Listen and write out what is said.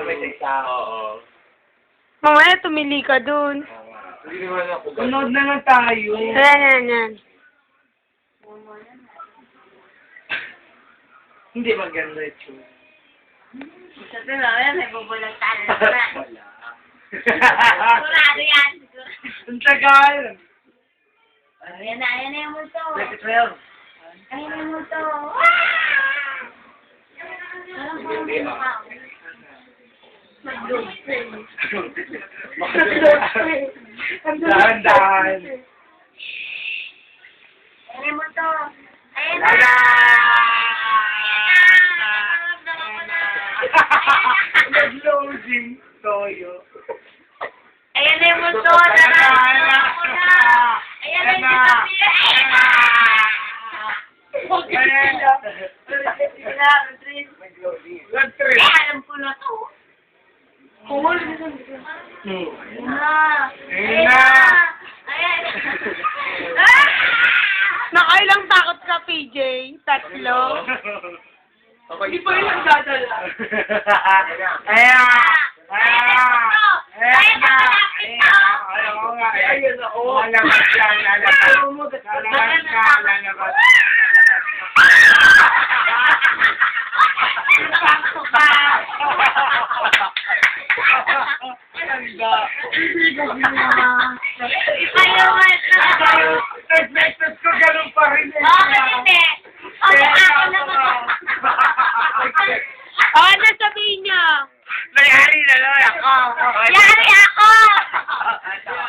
May seksa. Oo. Mamaya tumili ka dun. Hindi naman ako ganun. Unod na lang tayo. Yan. Hindi maganda ito. Sa tuloy, may bubulatan na. Wala. Sigurado yan. Ang tagal. Ayan na yung multo. 2012. Ayan na yung multo. Alam ko ang mukha. Mag-dulce. Dahan-dahan. Ayan na yung multo. Ayan na! Wala! Nag-loading toyo. Ayan na yung multo. Ayan na yung disappear. Ayan na! Ayan na. Nag-trip. Alam ko na to. Ayan Ayan na. Ayan. Nakailang takot ka, PJ? Tatlo? Hindi pa rin nagdadala. Ayan! Ayan na! Ayan na! Ayan na! Lalabas ka! Lalabas ka! Lalabas ka!